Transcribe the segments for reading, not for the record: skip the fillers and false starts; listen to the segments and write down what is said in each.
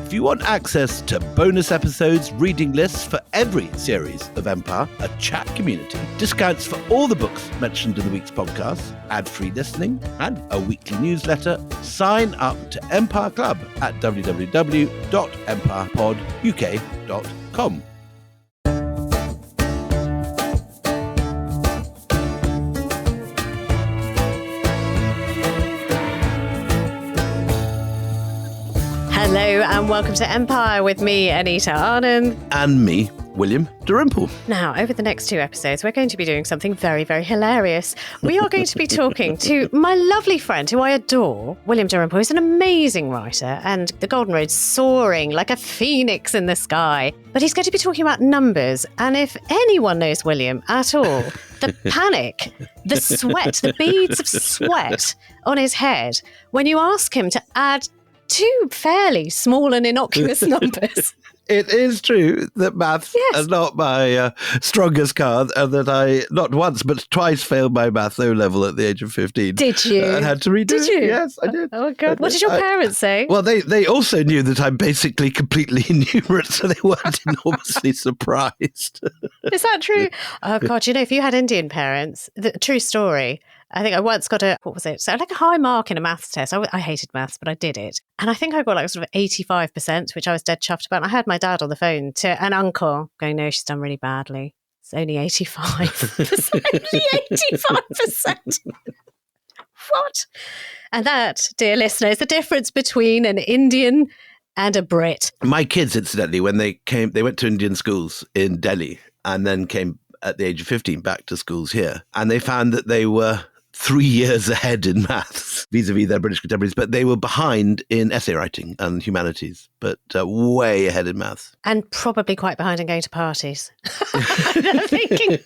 If you want access to bonus episodes, reading lists for every series of Empire, a chat community, discounts for all the books mentioned in the week's podcast, ad-free listening, and a weekly newsletter, sign up to Empire Club at www.empirepoduk.com. Hello and welcome to Empire with me, Anita Arnhem. And me, William Dalrymple. Now, over the next 2 episodes, we're going to be doing something very, very hilarious. We are going to be talking to my lovely friend who I adore, William Dalrymple, who's an amazing writer, and the Golden Road's soaring like a phoenix in the sky. But he's going to be talking about numbers. And if anyone knows William at all, the panic, the sweat, the beads of sweat on his head when you ask him to add two fairly small and innocuous numbers. It is true that maths is not my strongest card, and that I not once but twice failed my maths O-level at the age of 15. Did you? And had to redo it. Did you? Yes, I did. Oh, God. What did your parents say? Well, they also knew that I'm basically completely innumerate, so they weren't enormously surprised. Is that true? Oh, God. You know, if you had Indian parents, true story, I think I once got a high mark in a maths test. I hated maths, but I did it. And I think I got like sort of 85%, which I was dead chuffed about. And I had my dad on the phone to an uncle going, no, she's done really badly. It's only 85. It's only 85%. What? And that, dear listener, is the difference between an Indian and a Brit. My kids, incidentally, when they went to Indian schools in Delhi and then came at the age of 15 back to schools here. And they found that they were 3 years ahead in maths vis-a-vis their British contemporaries, but they were behind in essay writing and humanities, but way ahead in maths. And probably quite behind in going to parties. I think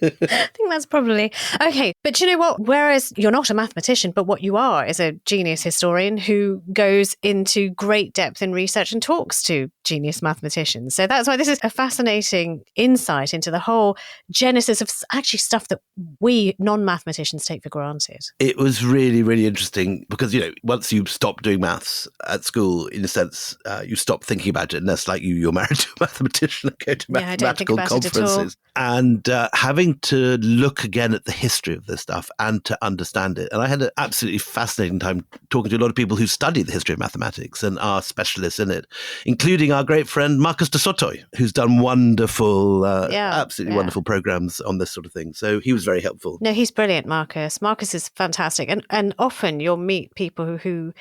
that's probably... Okay, but you know what? Whereas you're not a mathematician, but what you are is a genius historian who goes into great depth in research and talks to genius mathematicians. So that's why this is a fascinating insight into the whole genesis of actually stuff that we non-mathematicians take for granted. It was really, really interesting because, you know, once you stop doing maths at school, in a sense, you stop thinking about it, unless like you're married to a mathematician and go to mathematical conferences. And having to look again at the history of this stuff and to understand it. And I had an absolutely fascinating time talking to a lot of people who study the history of mathematics and are specialists in it, including our great friend Marcus de Soto, who's done wonderful, absolutely wonderful programs on this sort of thing. So he was very helpful. No, he's brilliant, Marcus. Marcus is fantastic. And often you'll meet people who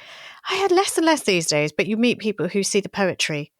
I had less and less these days, but you meet people who see the poetry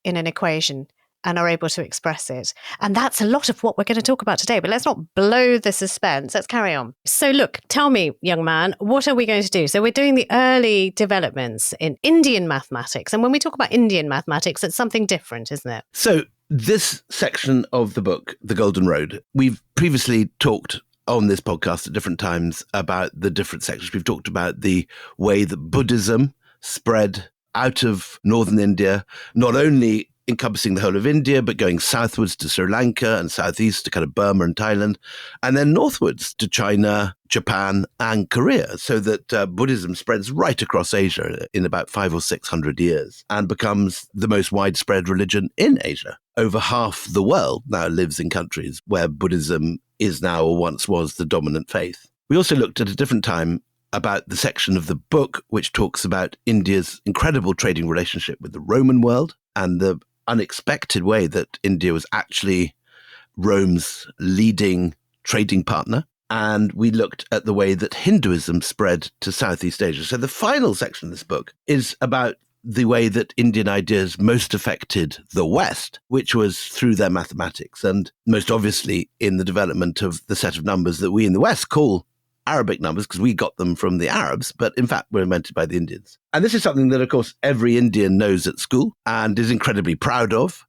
in an equation and are able to express it. And that's a lot of what we're going to talk about today. But let's not blow the suspense. Let's carry on. So look, tell me, young man, what are we going to do? So we're doing the early developments in Indian mathematics. And when we talk about Indian mathematics, it's something different, isn't it? So this section of the book, The Golden Road, we've previously talked on this podcast at different times about the different sections. We've talked about the way that Buddhism spread out of northern India, not only encompassing the whole of India, but going southwards to Sri Lanka and southeast to kind of Burma and Thailand, and then northwards to China, Japan, and Korea, so that Buddhism spreads right across Asia in about 500 or 600 years and becomes the most widespread religion in Asia. Over half the world now lives in countries where Buddhism is now or once was the dominant faith. We also looked at a different time about the section of the book which talks about India's incredible trading relationship with the Roman world and the unexpected way that India was actually Rome's leading trading partner. And we looked at the way that Hinduism spread to Southeast Asia. So the final section of this book is about the way that Indian ideas most affected the West, which was through their mathematics, and most obviously in the development of the set of numbers that we in the West call Arabic numbers, because we got them from the Arabs, but in fact were invented by the Indians. And this is something that, of course, every Indian knows at school and is incredibly proud of.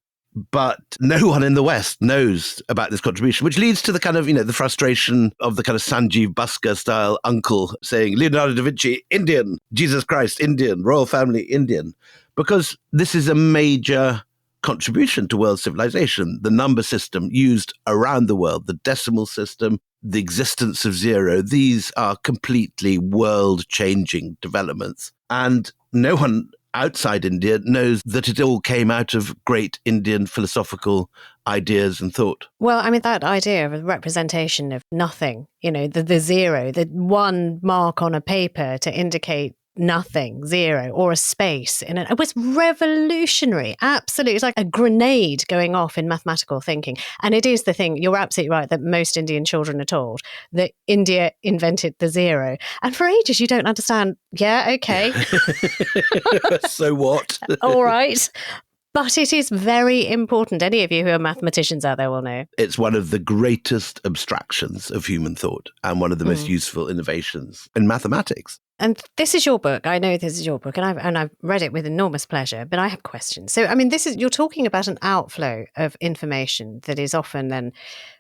But no one in the West knows about this contribution, which leads to the kind of, you know, the frustration of the kind of Sanjeev Bhaskar style uncle saying, Leonardo da Vinci, Indian, Jesus Christ, Indian, royal family, Indian, because this is a major contribution to world civilization. The number system used around the world, the decimal system, the existence of zero, these are completely world-changing developments. And no one outside India knows that it all came out of great Indian philosophical ideas and thought. Well, I mean, that idea of a representation of nothing, the zero, the one mark on a paper to indicate nothing, zero, or a space it was revolutionary. Absolutely. It's like a grenade going off in mathematical thinking. And it is the thing, you're absolutely right, that most Indian children are told that India invented the zero. And for ages, you don't understand. Yeah, okay. So what? All right. But it is very important. Any of you who are mathematicians out there will know. It's one of the greatest abstractions of human thought and one of the most useful innovations in mathematics. And this is your book. I know this is your book, and I've read it with enormous pleasure, but I have questions. So, I mean, you're talking about an outflow of information that is often then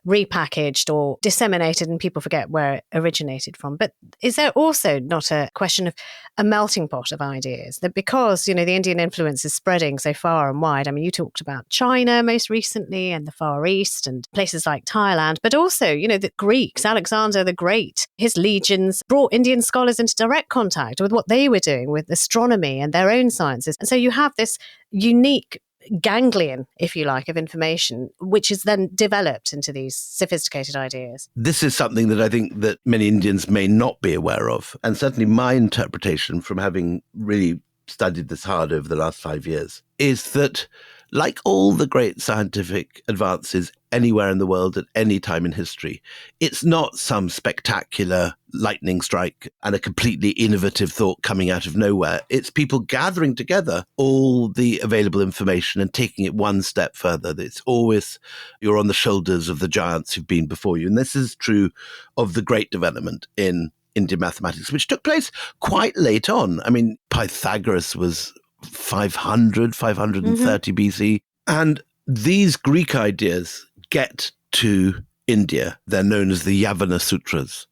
repackaged or disseminated and people forget where it originated from. But is there also not a question of a melting pot of ideas that because, the Indian influence is spreading so far and wide? I mean, you talked about China most recently and the Far East and places like Thailand, but also, the Greeks, Alexander the Great, his legions brought Indian scholars into direct contact with what they were doing with astronomy and their own sciences. And so you have this unique ganglion, if you like, of information, which is then developed into these sophisticated ideas. This is something that I think that many Indians may not be aware of. And certainly my interpretation from having really studied this hard over the last 5 years is that like all the great scientific advances anywhere in the world at any time in history, it's not some spectacular lightning strike and a completely innovative thought coming out of nowhere. It's people gathering together all the available information and taking it one step further. It's always you're on the shoulders of the giants who've been before you. And this is true of the great development in Indian mathematics, which took place quite late on. I mean, Pythagoras was 530 BC. And these Greek ideas get to India. They're known as the Yavana Sutras.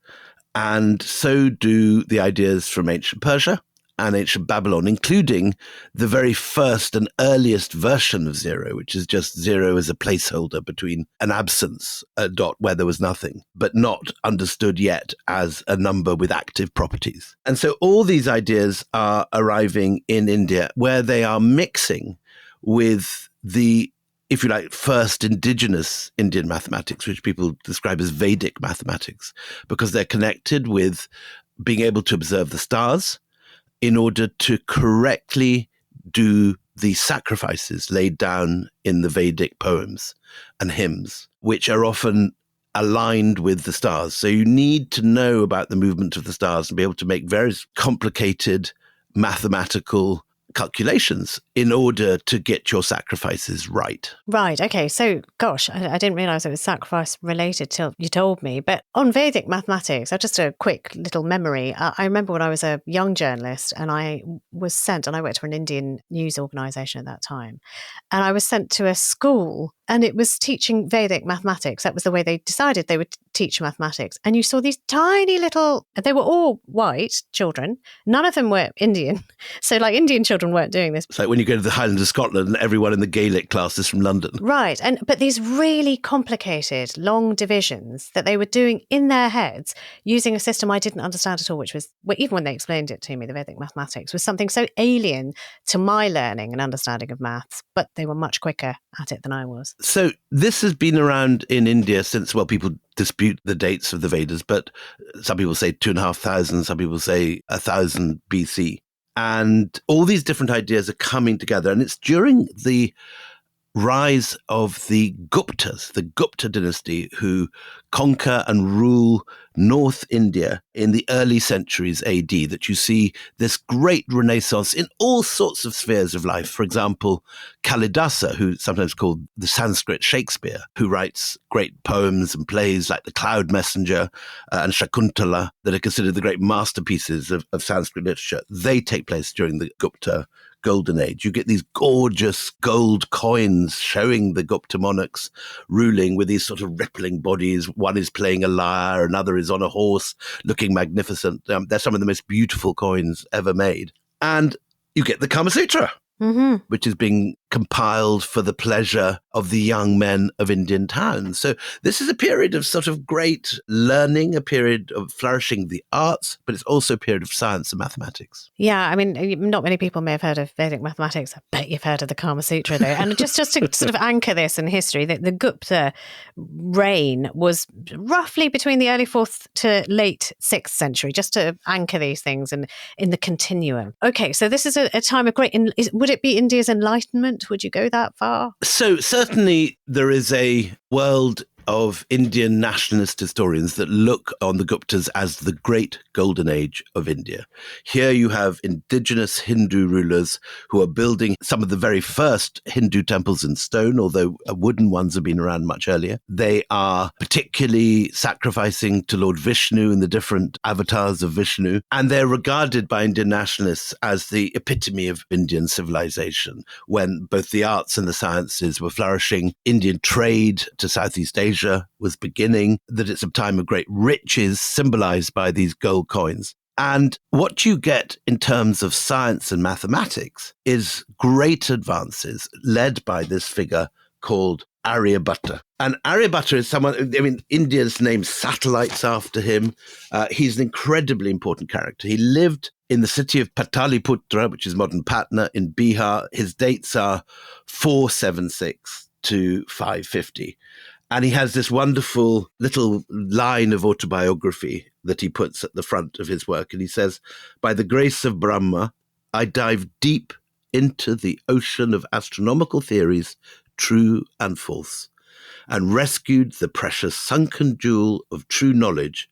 And so do the ideas from ancient Persia and ancient Babylon, including the very first and earliest version of zero, which is just zero as a placeholder between an absence, a dot where there was nothing, but not understood yet as a number with active properties. And so all these ideas are arriving in India, where they are mixing with the, if you like, first indigenous Indian mathematics, which people describe as Vedic mathematics, because they're connected with being able to observe the stars in order to correctly do the sacrifices laid down in the Vedic poems and hymns, which are often aligned with the stars. So you need to know about the movement of the stars and be able to make very complicated mathematical calculations in order to get your sacrifices right. Right. Okay. So, gosh, I didn't realize it was sacrifice related till you told me. But on Vedic mathematics, just a quick little memory. I remember when I was a young journalist and I was sent, and I worked for an Indian news organization at that time, and I was sent to a school and it was teaching Vedic mathematics. That was the way they decided they would teach mathematics. And you saw these tiny little, they were all white children. None of them were Indian. So like Indian children weren't doing this. It's like when you go to the Highlands of Scotland and everyone in the Gaelic class is from London. Right. But these really complicated long divisions that they were doing in their heads using a system I didn't understand at all, which was, well, even when they explained it to me, the Vedic mathematics was something so alien to my learning and understanding of maths, but they were much quicker at it than I was. So this has been around in India since, well, people dispute the dates of the Vedas, but some people say 2,500, some people say 1,000 BC. And all these different ideas are coming together. And it's during the rise of the Guptas, the Gupta dynasty, who conquer and rule North India in the early centuries AD, that you see this great renaissance in all sorts of spheres of life. For example, Kalidasa, who's sometimes called the Sanskrit Shakespeare, who writes great poems and plays like The Cloud Messenger and Shakuntala, that are considered the great masterpieces of Sanskrit literature. They take place during the Gupta Golden Age. You get these gorgeous gold coins showing the Gupta monarchs ruling with these sort of rippling bodies. One is playing a lyre, another is on a horse, looking magnificent. They're some of the most beautiful coins ever made. And you get the Kama Sutra, which is being compiled for the pleasure of the young men of Indian towns. So this is a period of sort of great learning, a period of flourishing the arts, but it's also a period of science and mathematics. Yeah, I mean, not many people may have heard of Vedic mathematics. I bet you've heard of the Kama Sutra, though. And just to sort of anchor this in history, the Gupta reign was roughly between the early 4th to late 6th century, just to anchor these things in the continuum. Okay, so this is a time of great... would it be India's enlightenment? Would you go that far? So certainly there is a world of Indian nationalist historians that look on the Guptas as the great golden age of India. Here you have indigenous Hindu rulers who are building some of the very first Hindu temples in stone, although wooden ones have been around much earlier. They are particularly sacrificing to Lord Vishnu and the different avatars of Vishnu, and they're regarded by Indian nationalists as the epitome of Indian civilization, when both the arts and the sciences were flourishing. Indian trade to Southeast Asia was beginning, that it's a time of great riches symbolized by these gold coins. And what you get in terms of science and mathematics is great advances led by this figure called Aryabhatta. And Aryabhatta is someone, I mean, India's named satellites after him. He's an incredibly important character. He lived in the city of Pataliputra, which is modern Patna in Bihar. His dates are 476 to 550. And he has this wonderful little line of autobiography that he puts at the front of his work. And he says, "By the grace of Brahma, I dive deep into the ocean of astronomical theories, true and false, and rescued the precious sunken jewel of true knowledge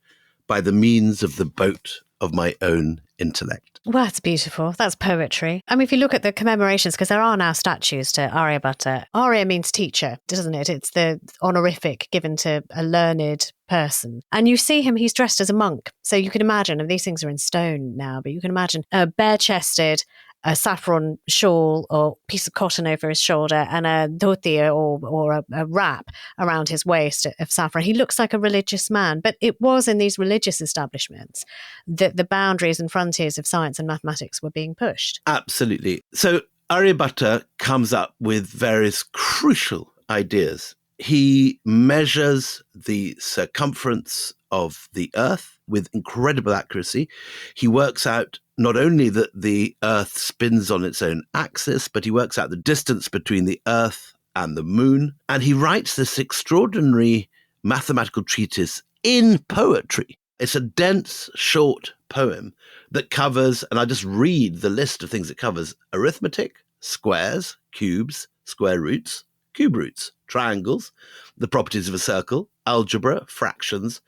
by the means of the boat of my own intellect." Well, that's beautiful. That's poetry. I mean, if you look at the commemorations, because there are now statues to Aryabhatta. Arya means teacher, doesn't it? It's the honorific given to a learned person. And you see him, he's dressed as a monk. So you can imagine, and these things are in stone now, but you can imagine a bare-chested, a saffron shawl or piece of cotton over his shoulder and a dhoti or a wrap around his waist of saffron. He looks like a religious man, but it was in these religious establishments that the boundaries and frontiers of science and mathematics were being pushed. Absolutely. So Aryabhatta comes up with various crucial ideas. He measures the circumference of the Earth with incredible accuracy. He works out not only that the Earth spins on its own axis, but he works out the distance between the Earth and the Moon. And he writes this extraordinary mathematical treatise in poetry. It's a dense, short poem that covers, and I just read the list of things it covers: arithmetic, squares, cubes, square roots, cube roots, triangles, the properties of a circle, algebra, fractions,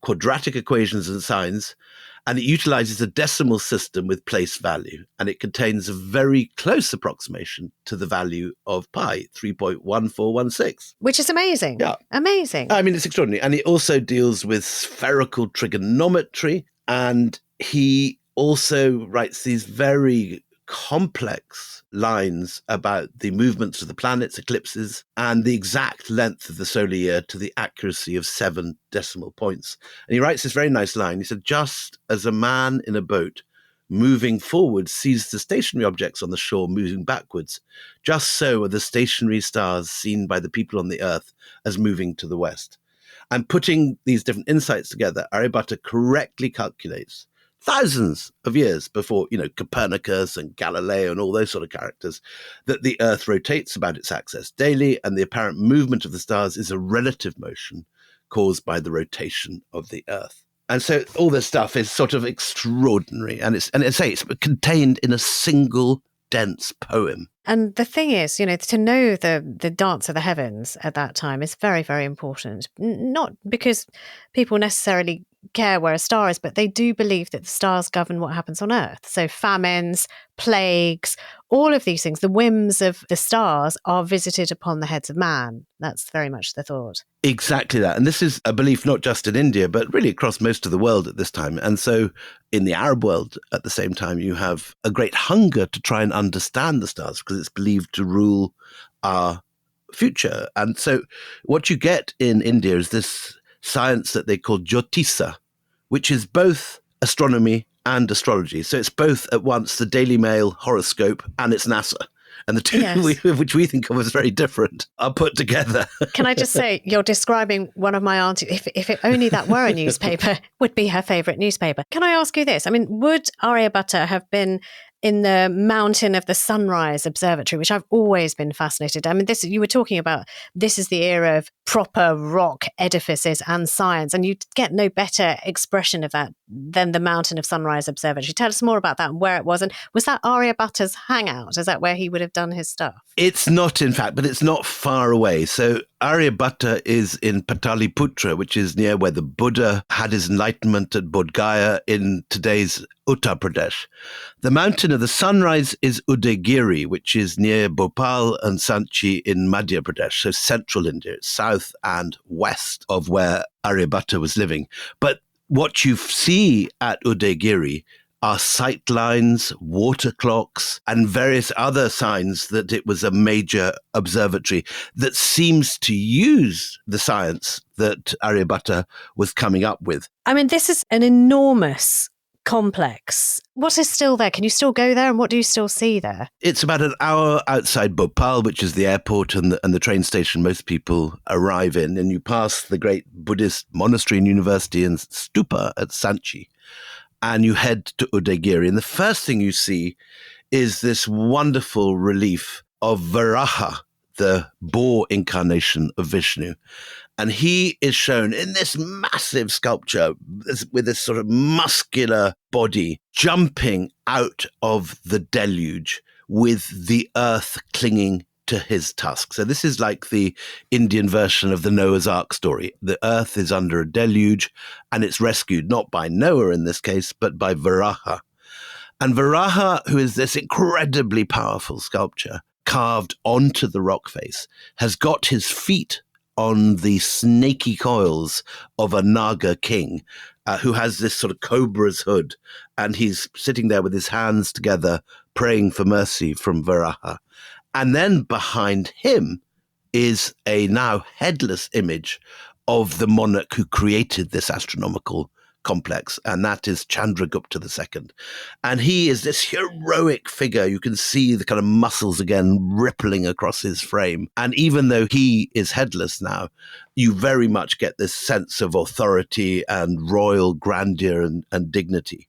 quadratic equations and signs, and it utilizes a decimal system with place value, and it contains a very close approximation to the value of pi, 3.1416. Which is amazing. Yeah. Amazing. I mean, it's extraordinary. And it also deals with spherical trigonometry, and he also writes these very complex lines about the movements of the planets, eclipses, and the exact length of the solar year to the accuracy of 7 decimal points. And he writes this very nice line. He said, "Just as a man in a boat moving forward sees the stationary objects on the shore moving backwards, just so are the stationary stars seen by the people on the earth as moving to the west." And putting these different insights together, Aryabhatta correctly calculates thousands of years before, Copernicus and Galileo and all those sort of characters, that the Earth rotates about its axis daily, and the apparent movement of the stars is a relative motion caused by the rotation of the Earth. And so all this stuff is sort of extraordinary, and it's contained in a single dense poem. And the thing is, to know the dance of the heavens at that time is very, very important. Not because people necessarily care where a star is, but they do believe that the stars govern what happens on Earth. So famines, plagues, all of these things, the whims of the stars are visited upon the heads of man. That's very much the thought. Exactly that. And this is a belief not just in India, but really across most of the world at this time. And so in the Arab world at the same time, you have a great hunger to try and understand the stars because it's believed to rule our future. And so what you get in India is this science that they call Jyotisa, which is both astronomy and astrology. So it's both at once the Daily Mail horoscope and it's NASA. and the two, which we think of as very different, are put together. Can I just say, you're describing one of my aunties, if it only that were a newspaper, would be her favourite newspaper. Can I ask you this? I mean, would Aryabhatta have been in the Mountain of the Sunrise Observatory, which I've always been fascinated. I mean, you were talking about, this is the era of proper rock edifices and science, and you get no better expression of that than the Mountain of Sunrise Observatory. Tell us more about that and where it was. And was that Aryabhatta's hangout? Is that where he would have done his stuff? It's not, in fact, but it's not far away. So Aryabhatta is in Pataliputra, which is near where the Buddha had his enlightenment at Bodh Gaya in today's Uttar Pradesh. The Mountain of the Sunrise is Udaygiri, which is near Bhopal and Sanchi in Madhya Pradesh, so central India. It's south and west of where Aryabhatta was living. But what you see at Udaygiri are sight lines, water clocks, and various other signs that it was a major observatory that seems to use the science that Aryabhatta was coming up with. I mean, this is an enormous complex. What is still there? Can you still go there? And what do you still see there? It's about an hour outside Bhopal, which is the airport and the train station most people arrive in. And you pass the great Buddhist monastery and university and stupa at Sanchi. And you head to Udaygiri. And the first thing you see is this wonderful relief of Varaha, the boar incarnation of Vishnu. And he is shown in this massive sculpture with this sort of muscular body jumping out of the deluge with the earth clinging to his tusk. So this is like the Indian version of the Noah's Ark story. The earth is under a deluge and it's rescued not by Noah in this case, but by Varaha. And Varaha, who is this incredibly powerful sculpture carved onto the rock face, has got his feet on the snaky coils of a Naga king who has this sort of cobra's hood. And he's sitting there with his hands together, praying for mercy from Varaha. And then behind him is a now headless image of the monarch who created this astronomical complex, and that is Chandragupta II. And he is this heroic figure. You can see the kind of muscles again rippling across his frame. And even though he is headless now, you very much get this sense of authority and royal grandeur and dignity.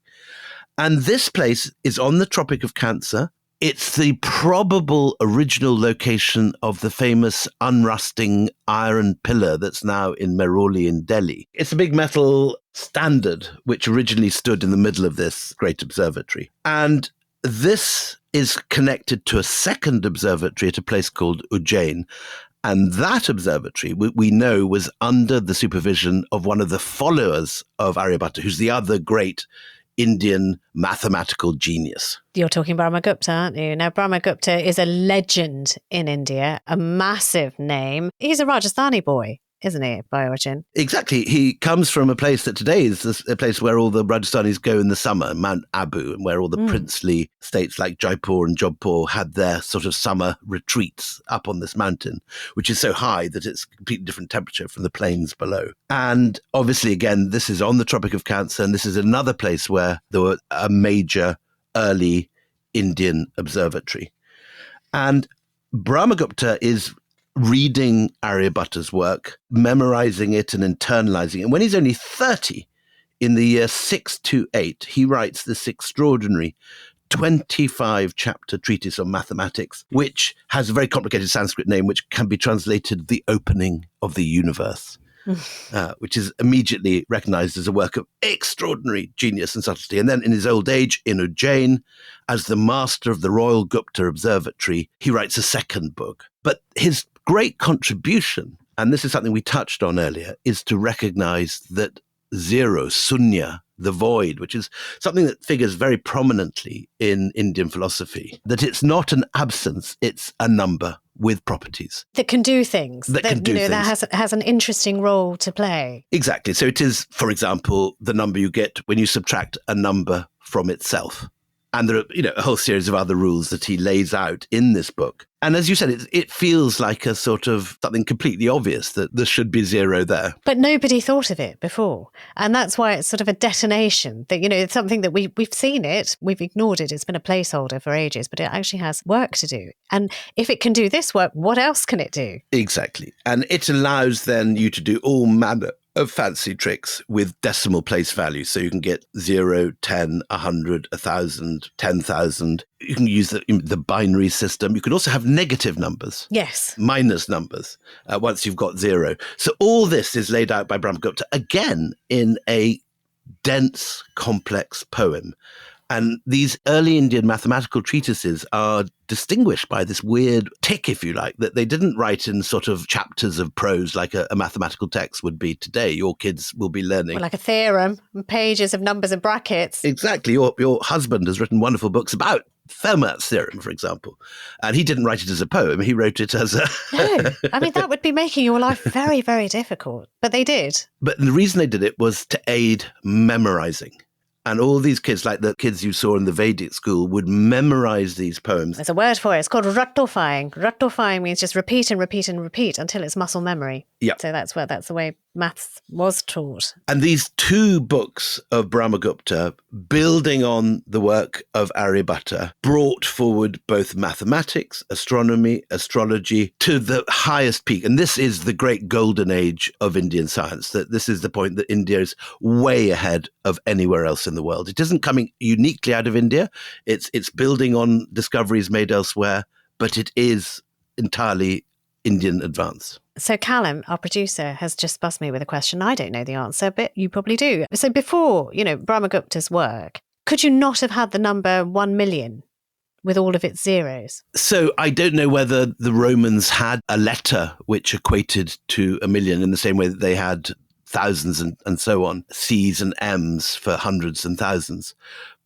And this place is on the Tropic of Cancer. It's the probable original location of the famous unrusting iron pillar that's now in Mehrauli in Delhi. It's a big metal standard which originally stood in the middle of this great observatory. And this is connected to a second observatory at a place called Ujjain. And that observatory, we know, was under the supervision of one of the followers of Aryabhatta, who's the other great Indian mathematical genius. You're talking Brahmagupta, aren't you? Now, Brahmagupta is a legend in India, a massive name. He's a Rajasthani boy, isn't he, by origin? Exactly. He comes from a place that today is a place where all the Rajasthanis go in the summer, Mount Abu, and where all the princely states like Jaipur and Jodhpur had their sort of summer retreats up on this mountain, which is so high that it's a completely different temperature from the plains below. And obviously, again, this is on the Tropic of Cancer, and this is another place where there were a major early Indian observatory. And Brahmagupta is reading Aryabhatta's work, memorizing it and internalizing it. And when he's only 30, in the year 628, he writes this extraordinary 25-chapter treatise on mathematics, which has a very complicated Sanskrit name, which can be translated The Opening of the Universe, which is immediately recognized as a work of extraordinary genius and subtlety. And then in his old age, in Ujjain, as the master of the Royal Gupta Observatory, he writes a second book. But his great contribution, and this is something we touched on earlier, is to recognize that zero, sunya, the void, which is something that figures very prominently in Indian philosophy, that it's not an absence, it's a number with properties. That can do things. That can do things. That has an interesting role to play. Exactly. So it is, for example, the number you get when you subtract a number from itself. And there are, a whole series of other rules that he lays out in this book. And as you said, it feels like a sort of something completely obvious that there should be 0 there. But nobody thought of it before. And that's why it's sort of a detonation that, it's something that we've seen it, we've ignored it. It's been a placeholder for ages, but it actually has work to do. And if it can do this work, what else can it do? Exactly. And it allows then you to do all manner of fancy tricks with decimal place values. So you can get 0, 10, 100, 1,000, 10,000. You can use the binary system. You can also have negative numbers. Yes. Minus numbers once you've got 0. So all this is laid out by Brahmagupta, again, in a dense, complex poem. And these early Indian mathematical treatises are distinguished by this weird tick, if you like, that they didn't write in sort of chapters of prose like a mathematical text would be today. Your kids will be learning. Well, like a theorem, pages of numbers and brackets. Exactly. Your husband has written wonderful books about Fermat's theorem, for example. And he didn't write it as a poem. He wrote it as a... No, I mean, that would be making your life very, very difficult. But they did. But the reason they did it was to aid memorizing. And all these kids, like the kids you saw in the Vedic school, would memorize these poems. There's a word for it. It's called rattofying. Rattofying means just repeat and repeat and repeat until it's muscle memory. Yeah. So that's the way maths was taught. And these 2 books of Brahmagupta, building on the work of Aryabhatta, brought forward both mathematics, astronomy, astrology to the highest peak. And this is the great golden age of Indian science. That this is the point that India is way ahead of anywhere else in the world. It isn't coming uniquely out of India. It's building on discoveries made elsewhere, but it is entirely Indian advance. So Callum, our producer, has just buzzed me with a question. I don't know the answer, but you probably do. So before, Brahmagupta's work, could you not have had the number 1 million with all of its zeros? So I don't know whether the Romans had a letter which equated to 1 million in the same way that they had thousands and so on, C's and M's for hundreds and thousands.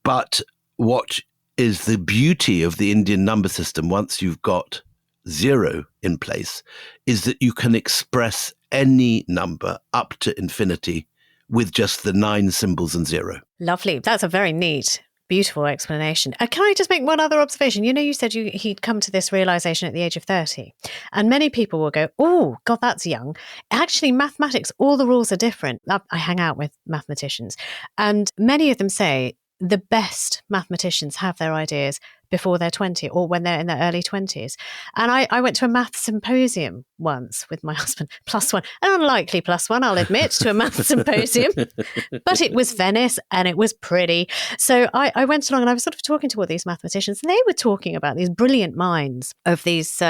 But what is the beauty of the Indian number system once you've got 0 in place is that you can express any number up to infinity with just the 9 symbols and 0. Lovely. That's a very neat, beautiful explanation. Can I just make one other observation? You said he'd come to this realization at the age of 30. And many people will go, oh, God, that's young. Actually, mathematics, all the rules are different. I hang out with mathematicians. And many of them say the best mathematicians have their ideas before they're 20 or when they're in their early 20s. And I went to a math symposium once with my husband, +1, an unlikely +1, I'll admit, to a math symposium, but it was Venice and it was pretty. So I went along and I was sort of talking to all these mathematicians and they were talking about these brilliant minds of these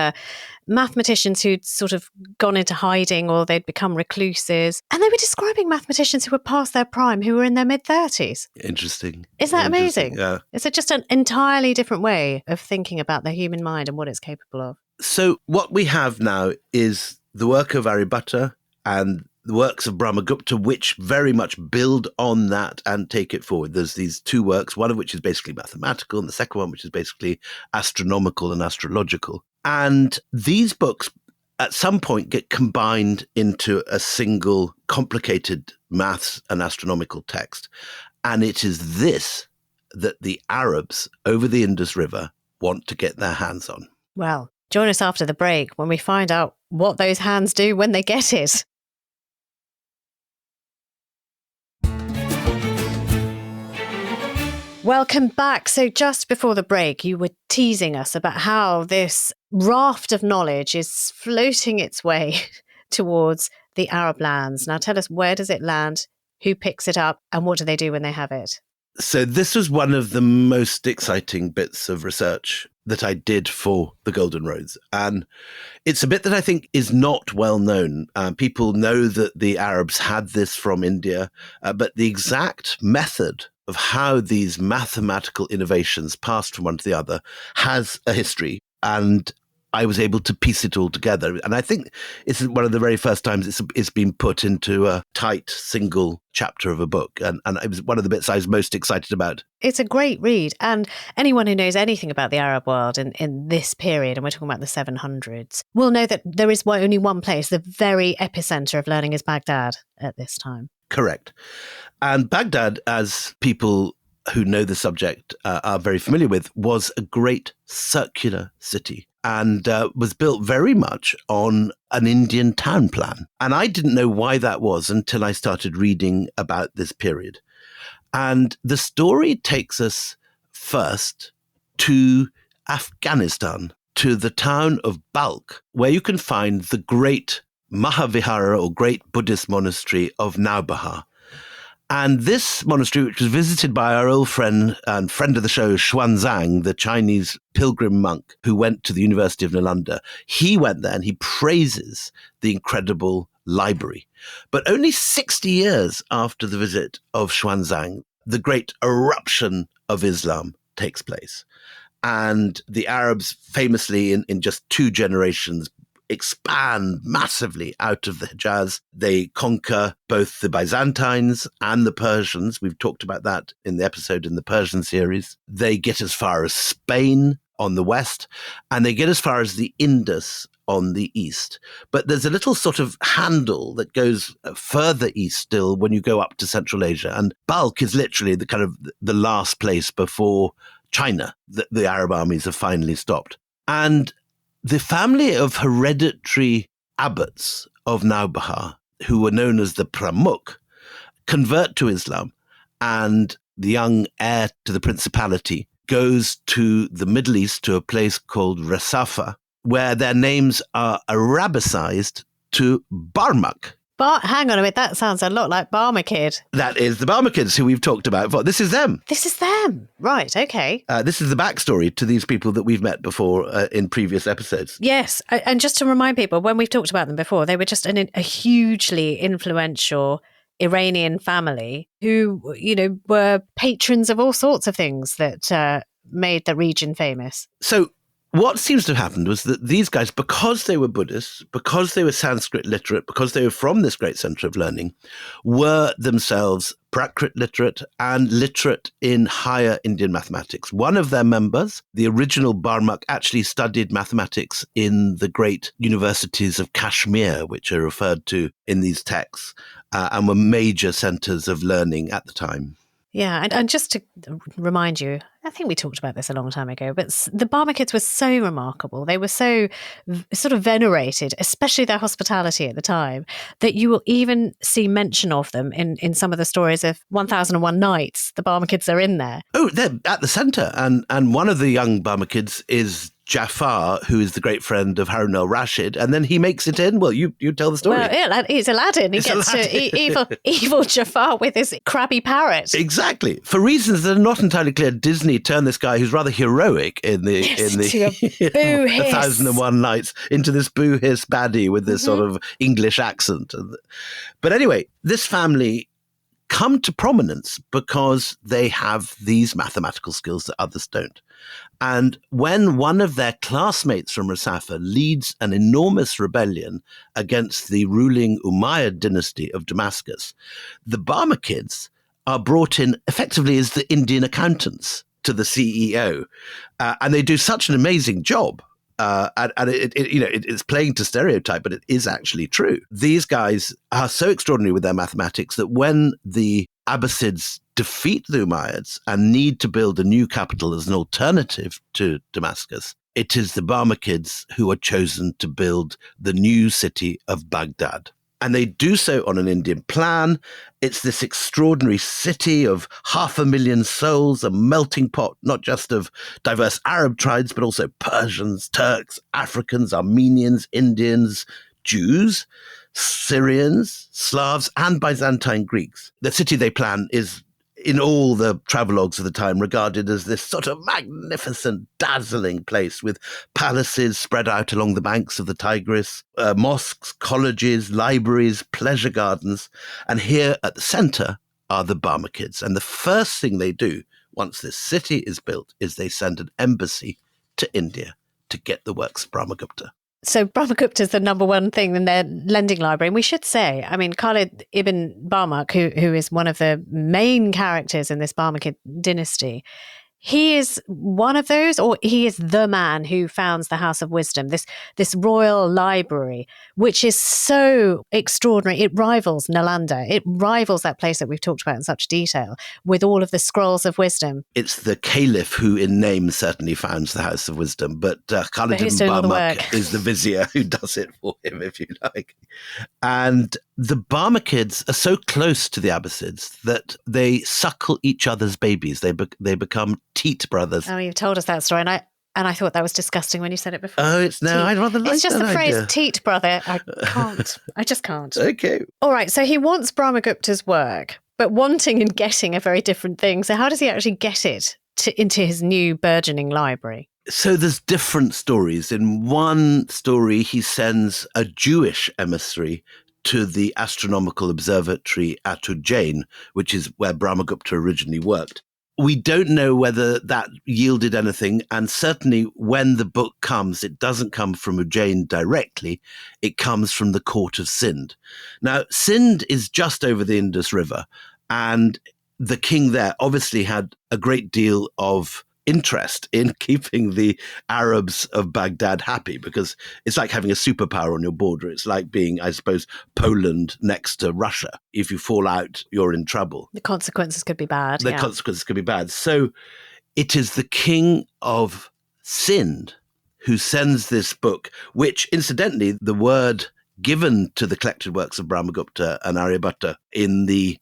mathematicians who'd sort of gone into hiding or they'd become recluses. And they were describing mathematicians who were past their prime, who were in their mid-30s. Interesting. Isn't that amazing? Yeah. It's just an entirely different way of thinking about the human mind and what it's capable of. So what we have now is the work of Aryabhatta and the works of Brahmagupta, which very much build on that and take it forward. There's these 2 works, one of which is basically mathematical and the second one which is basically astronomical and astrological. And these books at some point get combined into a single complicated maths and astronomical text. And it is this that the Arabs over the Indus River want to get their hands on. Well, join us after the break when we find out what those hands do when they get it. Welcome back. So just before the break, you were teasing us about how this raft of knowledge is floating its way towards the Arab lands. Now tell us, where does it land? Who picks it up? And what do they do when they have it? So this was one of the most exciting bits of research that I did for the Golden Roads. And it's a bit that I think is not well known. People know that the Arabs had this from India, but the exact method of how these mathematical innovations passed from one to the other has a history. And I was able to piece it all together. And I think it's one of the very first times it's been put into a tight single chapter of a book. And it was one of the bits I was most excited about. It's a great read. And anyone who knows anything about the Arab world in this period, and we're talking about the 700s, will know that there is only one place, the very epicenter of learning is Baghdad at this time. Correct. And Baghdad, as people who know the subject are very familiar with, was a great circular city and was built very much on an Indian town plan. And I didn't know why that was until I started reading about this period. And the story takes us first to Afghanistan, to the town of Balkh, where you can find the great Mahavihara or great Buddhist monastery of Naubahar. And this monastery, which was visited by our old friend and friend of the show, Xuanzang, the Chinese pilgrim monk who went to the University of Nalanda, he went there and he praises the incredible library. But only 60 years after the visit of Xuanzang, the great eruption of Islam takes place. And the Arabs famously, in just 2 generations, expand massively out of the Hijaz. They conquer both the Byzantines and the Persians. We've talked about that in the episode in the Persian series. They get as far as Spain on the west, and they get as far as the Indus on the east. But there's a little sort of handle that goes further east still when you go up to Central Asia. And Balkh is literally the kind of the last place before China that the Arab armies have finally stopped. And the family of hereditary abbots of Naubahar, who were known as the Pramukh, convert to Islam, and the young heir to the principality goes to the Middle East to a place called Rasafa, where their names are Arabicized to Barmak. Hang on a minute, that sounds a lot like Barmakid. That is the Barmakids who we've talked about. This is them. This is them. Right, okay. This is the backstory to these people that we've met before in previous episodes. Yes, and just to remind people, when we've talked about them before, they were just a hugely influential Iranian family who, were patrons of all sorts of things that made the region famous. So what seems to have happened was that these guys, because they were Buddhists, because they were Sanskrit literate, because they were from this great center of learning, were themselves Prakrit literate and literate in higher Indian mathematics. One of their members, the original Barmakh, actually studied mathematics in the great universities of Kashmir, which are referred to in these texts, and were major centers of learning at the time. Yeah, and just to remind you, I think we talked about this a long time ago, but the Barmakids were so remarkable. They were so sort of venerated, especially their hospitality at the time, that you will even see mention of them in some of the stories of 1001 Nights. The Barmakids are in there. Oh, they're at the centre. And one of the young Barmakids is Jafar, who is the great friend of Harun al-Rashid, and then he makes it in. Well, you tell the story. Well, yeah, he's Aladdin. He gets to evil Jafar with his crabby parrot. Exactly. For reasons that are not entirely clear, Disney turned this guy who's rather heroic in the 1001 Nights into this boo-hiss baddie with this sort of English accent. But anyway, this family come to prominence because they have these mathematical skills that others don't. And when one of their classmates from Rasafa leads an enormous rebellion against the ruling Umayyad dynasty of Damascus, the Barmakids are brought in effectively as the Indian accountants to the CEO. And they do such an amazing job. And it's playing to stereotype, but it is actually true. These guys are so extraordinary with their mathematics that when the Abbasids defeat the Umayyads and need to build a new capital as an alternative to Damascus, it is the Barmakids who are chosen to build the new city of Baghdad. And they do so on an Indian plan. It's this extraordinary city of 500,000 souls, a melting pot, not just of diverse Arab tribes, but also Persians, Turks, Africans, Armenians, Indians, Jews, Syrians, Slavs, and Byzantine Greeks. The city they plan is, in all the travelogues of the time, regarded as this sort of magnificent, dazzling place with palaces spread out along the banks of the Tigris, mosques, colleges, libraries, pleasure gardens. And here at the center are the Barmakids. And the first thing they do once this city is built is they send an embassy to India to get the works of Brahmagupta. So Brahmagupta is the number one thing in their lending library. And we should say, I mean, Khalid ibn Barmak, who is one of the main characters in this Barmakid dynasty, he is one of those, or he is the man who founds the House of Wisdom, this royal library, which is so extraordinary. It rivals Nalanda. It rivals that place that we've talked about in such detail with all of the scrolls of wisdom. It's the caliph who in name certainly founds the House of Wisdom, but Khalid ibn who's doing all the Barmak work? is the vizier who does it for him, if you like. And the Barmakids are so close to the Abbasids that they suckle each other's babies. They become teat brothers. Oh, you've told us that story, and I thought that was disgusting when you said it before. Oh, it's no, I'd rather like It's just that the phrase idea. teat brother. I can't. I just can't. Okay. All right, so he wants Brahmagupta's work, but wanting and getting are very different things. So how does he actually get it into his new burgeoning library? So there's different stories. In one story, he sends a Jewish emissary to the astronomical observatory at Ujjain, which is where Brahmagupta originally worked. We don't know whether that yielded anything, and certainly when the book comes, it doesn't come from Ujjain directly, it comes from the court of Sind. Now, Sind is just over the Indus River, and the king there obviously had a great deal of interest in keeping the Arabs of Baghdad happy, because it's like having a superpower on your border. It's like being, I suppose, Poland next to Russia. If you fall out, you're in trouble. The consequences could be bad. The consequences could be bad. So it is the king of Sind who sends this book, which incidentally, the word given to the collected works of Brahmagupta and Aryabhatta in the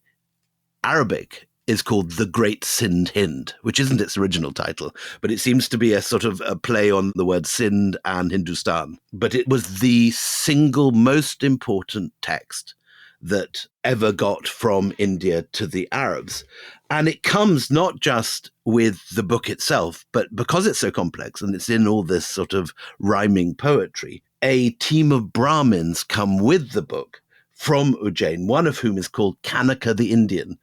Arabic is called The Great Sind Hind, which isn't its original title, but it seems to be a sort of a play on the word Sind and Hindustan. But it was the single most important text that ever got from India to the Arabs. And it comes not just with the book itself, but because it's so complex and it's in all this sort of rhyming poetry, a team of Brahmins come with the book from Ujjain, one of whom is called Kanaka the Indian.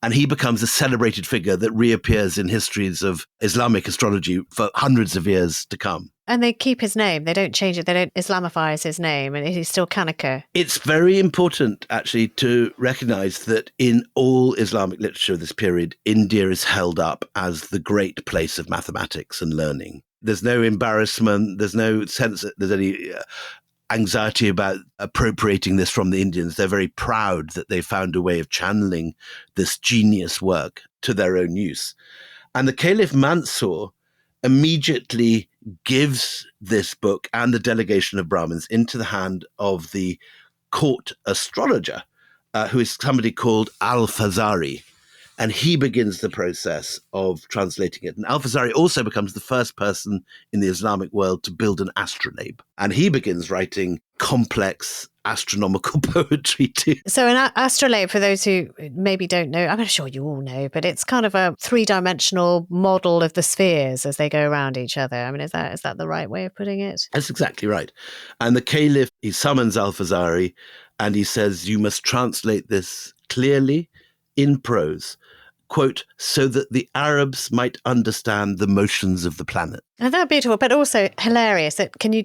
And he becomes a celebrated figure that reappears in histories of Islamic astrology for hundreds of years to come. And they keep his name. They don't change it. They don't Islamify his name. And he's still Kanaka. It's very important, actually, to recognize that in all Islamic literature of this period, India is held up as the great place of mathematics and learning. There's no embarrassment. There's no sense that there's any anxiety about appropriating this from the Indians. They're very proud that they found a way of channeling this genius work to their own use. And the Caliph Mansur immediately gives this book and the delegation of Brahmins into the hand of the court astrologer, who is somebody called Al-Fazari. And he begins the process of translating it. And Al-Fazari also becomes the first person in the Islamic world to build an astrolabe. And he begins writing complex astronomical poetry too. So an astrolabe, for those who maybe don't know, I'm sure you all know, but it's kind of a three-dimensional model of the spheres as they go around each other. I mean, is that the right way of putting it? That's exactly right. And the Caliph, he summons Al-Fazari and he says, you must translate this clearly in prose, quote, so that the Arabs might understand the motions of the planet. And that's beautiful, but also hilarious. Can you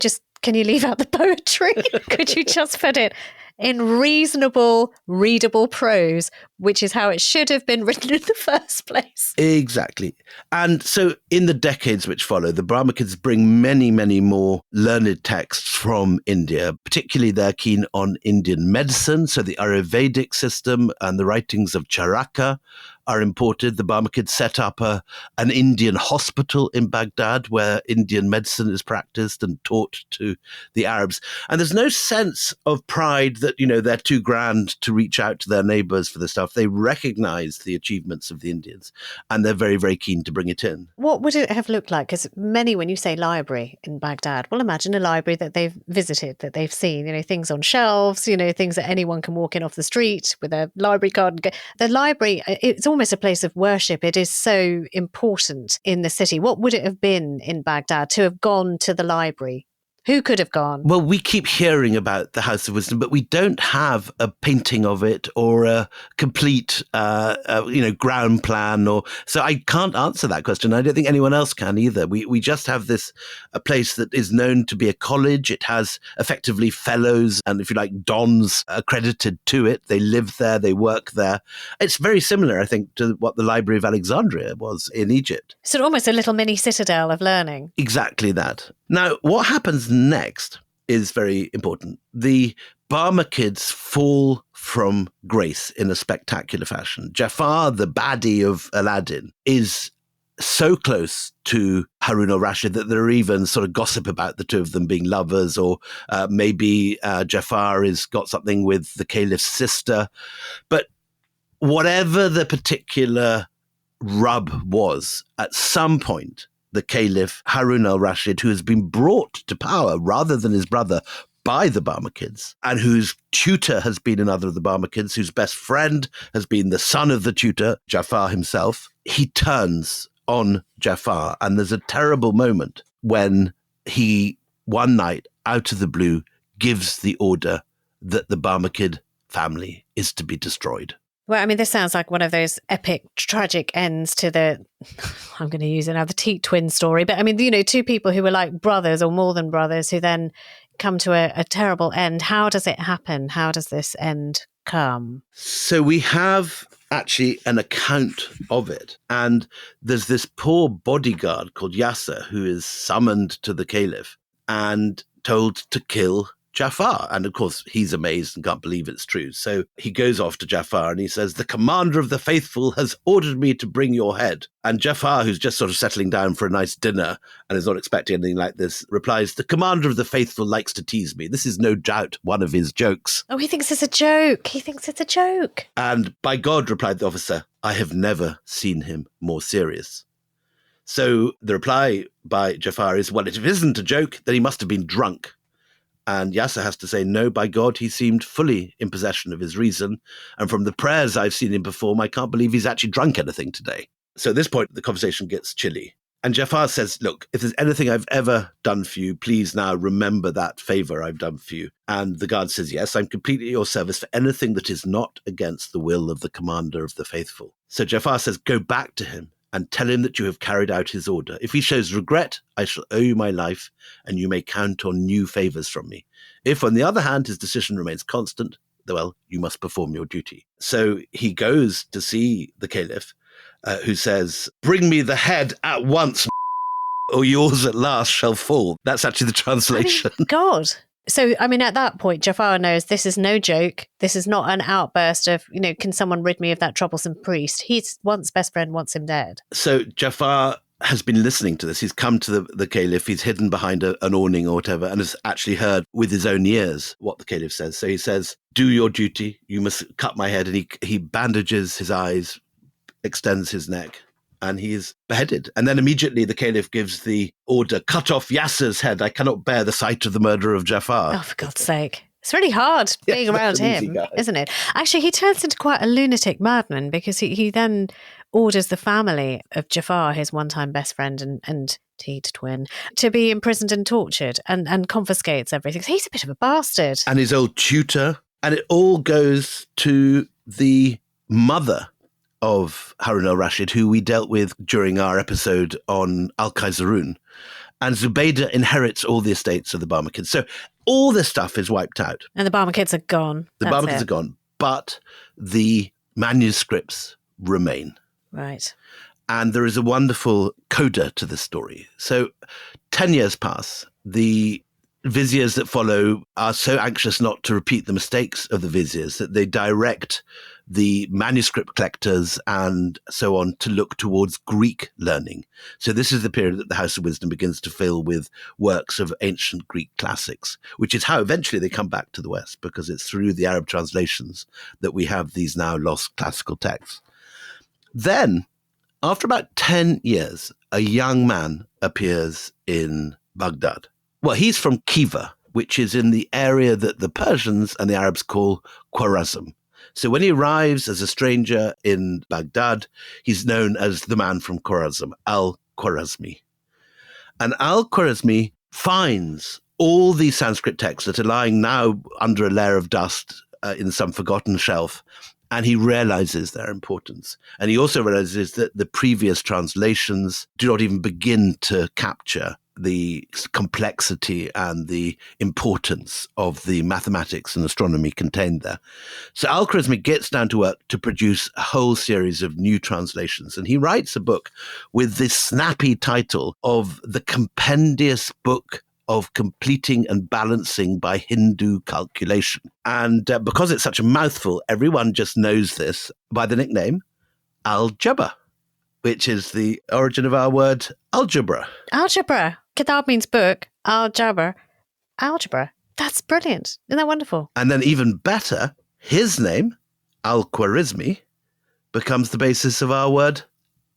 leave out the poetry? Could you just put it in reasonable, readable prose, which is how it should have been written in the first place? Exactly. And so in the decades which follow, the Brahmakids bring many, many more learned texts from India. Particularly, they're keen on Indian medicine. So the Ayurvedic system and the writings of Charaka are imported. The Barmakids set up an Indian hospital in Baghdad where Indian medicine is practiced and taught to the Arabs. And there's no sense of pride that, they're too grand to reach out to their neighbors for this stuff. They recognize the achievements of the Indians and they're very, very keen to bring it in. What would it have looked like? Because many, when you say library in Baghdad, well, imagine a library that they've visited, that they've seen, things on shelves, things that anyone can walk in off the street with a library card. And go. The library, it's almost a place of worship. It is so important in the city. What would it have been in Baghdad to have gone to the library? Who could have gone? Well, we keep hearing about the House of Wisdom, but we don't have a painting of it or a complete, ground plan. So I can't answer that question. I don't think anyone else can either. We just have a place that is known to be a college. It has effectively fellows and, if you like, dons accredited to it. They live there, they work there. It's very similar, I think, to what the Library of Alexandria was in Egypt. So almost a little mini citadel of learning. Exactly that. Now, what happens next is very important. The Barmakids fall from grace in a spectacular fashion. Jafar, the baddie of Aladdin, is so close to Harun al-Rashid that there are even sort of gossip about the two of them being lovers, or maybe Jafar has got something with the caliph's sister. But whatever the particular rub was, at some point, the caliph, Harun al-Rashid, who has been brought to power rather than his brother by the Barmakids, and whose tutor has been another of the Barmakids, whose best friend has been the son of the tutor, Jafar himself, he turns on Jafar. And there's a terrible moment when he, one night, out of the blue, gives the order that the Barmakid family is to be destroyed. Well, I mean, this sounds like one of those epic, tragic ends to I'm going to use another Teat twin story, but I mean, two people who were like brothers or more than brothers who then come to a terrible end. How does it happen? How does this end come? So we have actually an account of it. And there's this poor bodyguard called Yasser who is summoned to the caliph and told to kill Jafar. And of course, he's amazed and can't believe it's true. So he goes off to Jafar and he says, "The commander of the faithful has ordered me to bring your head." And Jafar, who's just sort of settling down for a nice dinner and is not expecting anything like this, replies, "The commander of the faithful likes to tease me." This is no doubt one of his jokes. Oh, he thinks it's a joke. And "By God," replied the officer, "I have never seen him more serious." So the reply by Jafar is, "Well, if it isn't a joke, then he must have been drunk." And Yasser has to say, "No, by God, he seemed fully in possession of his reason. And from the prayers I've seen him perform, I can't believe he's actually drunk anything today." So at this point, the conversation gets chilly. And Jafar says, "Look, if there's anything I've ever done for you, please now remember that favor I've done for you." And the guard says, "Yes, I'm completely at your service for anything that is not against the will of the commander of the faithful." So Jafar says, "Go back to him and tell him that you have carried out his order. If he shows regret, I shall owe you my life, and you may count on new favors from me. If, on the other hand, his decision remains constant, well, you must perform your duty." So he goes to see the caliph, who says, "Bring me the head at once, or yours at last shall fall." That's actually the translation. God. So, I mean, at that point, Jafar knows this is no joke. This is not an outburst of, can someone rid me of that troublesome priest? His once best friend wants him dead. So Jafar has been listening to this. He's come to the caliph. He's hidden behind an awning or whatever and has actually heard with his own ears what the caliph says. So he says, "Do your duty. You must cut my head." And he bandages his eyes, extends his neck, and he is beheaded. And then immediately the caliph gives the order, "Cut off Yasser's head. I cannot bear the sight of the murder of Jafar." Oh, for God's sake. It's really hard being around him, isn't it? Actually, he turns into quite a lunatic madman because he then orders the family of Jafar, his one-time best friend and Teat twin, to be imprisoned and tortured and confiscates everything. So he's a bit of a bastard. And his old tutor. And it all goes to the mother of Harun al-Rashid, who we dealt with during our episode on Al-Qaisarun. And Zubaydah inherits all the estates of the Barmakids. So all this stuff is wiped out. And the Barmakids are gone. The Barmakids are gone. But the manuscripts remain. Right. And there is a wonderful coda to this story. So 10 years pass. The viziers that follow are so anxious not to repeat the mistakes of the viziers that they direct the manuscript collectors and so on to look towards Greek learning. So this is the period that the House of Wisdom begins to fill with works of ancient Greek classics, which is how eventually they come back to the West, because it's through the Arab translations that we have these now lost classical texts. Then, after about 10 years, a young man appears in Baghdad. Well, he's from Khiva, which is in the area that the Persians and the Arabs call Khwarazm. So when he arrives as a stranger in Baghdad, he's known as the man from Khwarazm, Al-Khwarazmi. And Al-Khwarazmi finds all these Sanskrit texts that are lying now under a layer of dust in some forgotten shelf. And he realizes their importance. And he also realizes that the previous translations do not even begin to capture the complexity and the importance of the mathematics and astronomy contained there. So Al-Khwarizmi gets down to work to produce a whole series of new translations. And he writes a book with this snappy title of The Compendious Book of Completing and Balancing by Hindu Calculation. And because it's such a mouthful, everyone just knows this by the nickname Al-Jabr, which is the origin of our word algebra. Algebra. Kitab means book. Al-Jabr. Algebra. That's brilliant. Isn't that wonderful? And then even better, his name, Al-Khwarizmi, becomes the basis of our word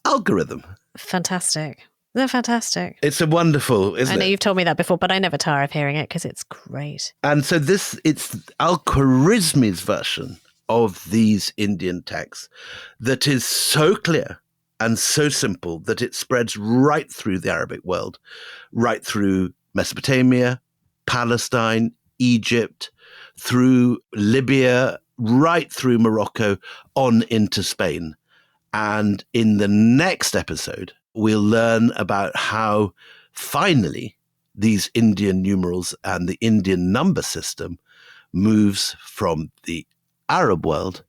algorithm. Fantastic. They're fantastic. It's a wonderful, isn't it? I know you've told me that before, but I never tire of hearing it because it's great. And so it's Al-Khwarizmi's version of these Indian texts that is so clear and so simple that it spreads right through the Arabic world, right through Mesopotamia, Palestine, Egypt, through Libya, right through Morocco, on into Spain. And in the next episode, we'll learn about how finally these Indian numerals and the Indian number system moves from the Arab world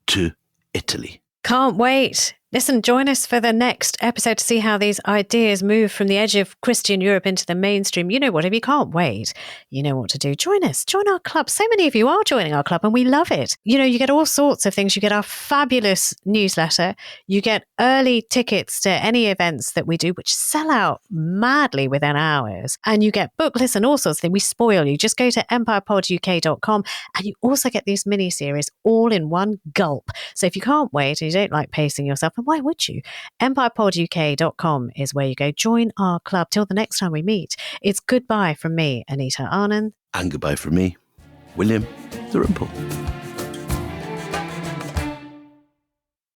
to Italy. Can't wait. Listen, join us for the next episode to see how these ideas move from the edge of Christian Europe into the mainstream. You know what, if you can't wait, you know what to do. Join us, join our club. So many of you are joining our club and we love it. You know, you get all sorts of things. You get our fabulous newsletter. You get early tickets to any events that we do, which sell out madly within hours. And you get book lists and all sorts of things. We spoil you. Just go to empirepoduk.com and you also get these mini-series all in one gulp. So if you can't wait and you don't like pacing yourself, and why would you? empirepoduk.com is where you go. Join our club. Till the next time we meet, it's goodbye from me, Anita Anand. And goodbye from me, William Dalrymple.